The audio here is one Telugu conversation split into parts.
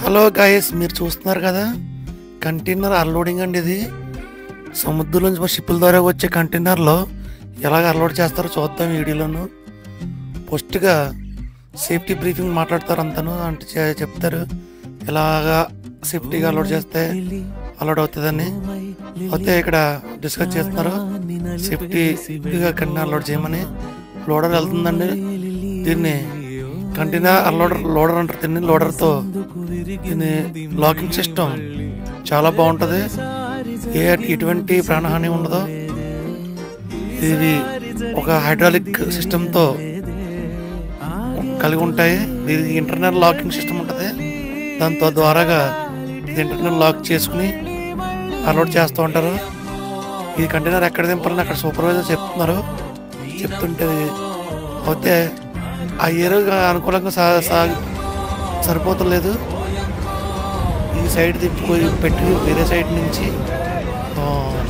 హలో గైస్, మీరు చూస్తున్నారు కదా కంటైనర్ అన్లోడింగ్ అండి. ఇది సముద్రం నుంచి షిప్పుల ద్వారా వచ్చే కంటైనర్లో ఎలాగ అన్లోడ్ చేస్తారో చూద్దాం వీడియోలోను. ఫస్ట్గా సేఫ్టీ బ్రీఫింగ్ మాట్లాడతారు అంతను, అంటే చెప్తారు ఎలాగా సేఫ్టీగా అన్లోడ్ చేస్తే అన్లోడ్ అవుతుందని. అయితే ఇక్కడ డిస్కస్ చేస్తున్నారు సేఫ్టీగా కంటైనర్ అన్లోడ్ చేయమని. లోడర్ వెళ్తుందండి, దీన్ని కంటైనర్ లోడర్ అంటారు. దీన్ని లోడర్తో దీని లాకింగ్ సిస్టమ్ చాలా బాగుంటుంది, ఎటువంటి ప్రాణహాని ఉండదు. ఇది ఒక హైడ్రాలిక్ సిస్టమ్తో కలిగి ఉంటాయి. ఇది ఇంటర్నల్ లాకింగ్ సిస్టమ్ ఉంటుంది, దాంతో ద్వారాగా ఇది ఇంటర్నల్ లాక్ చేసుకుని అన్లోడ్ చేస్తూ ఉంటారు. ఈ కంటైనర్ ఎక్కడ దింపాలని అక్కడ సూపర్వైజర్ చెప్తుంటే అయితే ఆ ఏరుగా అనుకూలంగా సరిపోతలేదు. ఈ సైడ్ పెట్టి వేరే సైడ్ నుంచి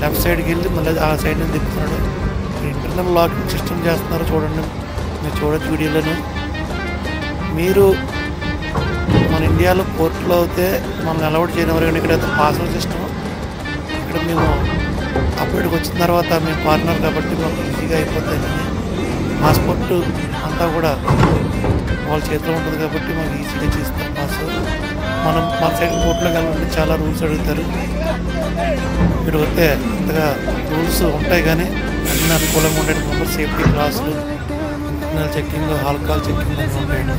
లెఫ్ట్ సైడ్కి వెళ్ళి మళ్ళీ ఆ సైడ్ నుంచి తిప్పుతున్నాడు. ఇంటర్నల్ లాకింగ్ సిస్టమ్ చేస్తున్నారు, చూడండి, మీరు చూడొచ్చు వీడియోలను. మీరు మన ఇండియాలో పోర్ట్లో అయితే మనం అలౌడ్ చేయనివారు, ఇక్కడైతే పాస్వర్డ్ సిస్టమ్. ఇక్కడ మేము అప్పటికి వచ్చిన తర్వాత మేము పార్ట్నర్ కాబట్టి మాకు ఈజీగా అయిపోతాయి. పాస్పోర్ట్ అంతా కూడా వాళ్ళ చేతిలో ఉంటుంది కాబట్టి మాకు ఈజీగా చేస్తాం పాస్వర్డ్. మన సైడ్ కోర్టులోకి వెళ్ళాలంటే చాలా రూల్స్ అడుగుతారు. ఇక్కడ వస్తే అంతగా రూల్స్ ఉంటాయి కానీ అన్ని అనుకూలంగా ఉంటాయి. మెంబర్ సేఫ్టీ క్లాసులు, ఇంటర్నల్ చెక్కింగ్, ఆల్కహాల్ చెక్కింగ్ అన్నీ ఉంటాయండి.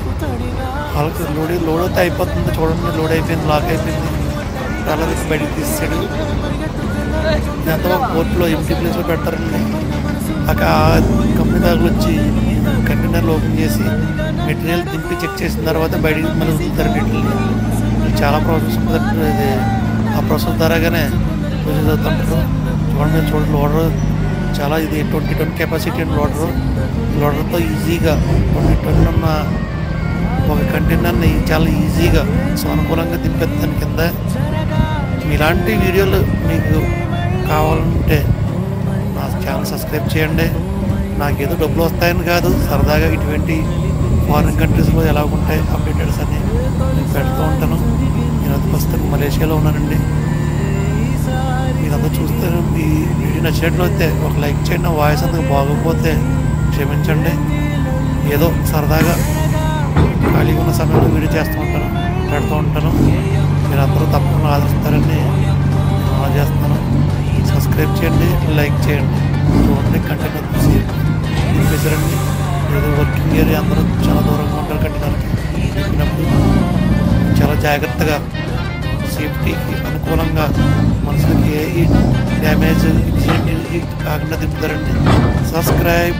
ఆల్కహాల్ లోడ్ అయితే అయిపోతుంది, చూడండి, లోడ్ అయిపోయింది, లాక్ అయిపోయింది. చాలా బయటకు తీసాడు. ఇదంతా కోర్టులో ఎంటీ ప్లేస్లో పెడతారండి. అక్కడ కంపెనీ దాకా వచ్చి కంటైనర్లు ఓపెన్ చేసి మెటీరియల్ దింపి చెక్ చేసిన తర్వాత బయటికి మళ్ళీ వదులుతారు మెటీరియల్. చాలా ప్రాసెస్ ఉంటుంది. ఇది ఆ ప్రాసెస్ ద్వారాగానే ప్రొసెస్ అవుతుంటారు. చూడండి లోడర్ చాలా, ఇది 20 టన్ కెపాసిటీ అండ్ లోడర్తో ఈజీగా 20 టన్ ఉన్న ఒక కంటైనర్ని చాలా ఈజీగా అనుకూలంగా దింపేస్తాను కింద. ఇలాంటి వీడియోలు మీకు కావాలంటే నా ఛానల్ సబ్స్క్రైబ్ చేయండి. నాకేదో డబ్బులు వస్తాయని కాదు, సరదాగా ఇటువంటి ఫారిన్ కంట్రీస్లో ఎలా ఉంటాయి అప్డేటెడ్స్ అని నేను పెడుతూ ఉంటాను. నేను అది ప్రస్తుతం మలేషియాలో ఉన్నానండి. మీరంతా చూస్తే ఈ వీడియో నచ్చినట్లయితే ఒక లైక్ చేయండి. నా వాయిస్ అంతకు బాగోకపోతే క్షమించండి. ఏదో సరదాగా ఖాళీగా ఉన్న సమయంలో వీడియో పెడుతూ ఉంటాను. మీరు అందరూ తప్పకుండా ఆదరిస్తారని నేను చేస్తాను. సబ్స్క్రైబ్ చేయండి, లైక్ చేయండి, చూడండి. కంటైనర్ చూసి దింపేసారండి. ఏదో వర్కింగ్ ఏరియా అందరూ చాలా దూరంగా ఉంటారు కంటైనర్కి. దింపినప్పుడు చాలా జాగ్రత్తగా సేఫ్టీకి అనుకూలంగా మనుషులకి ఏ డ్యామేజ్ ఇన్సిడెంట్ కాకుండా దింపుతారండి. సబ్స్క్రైబ్.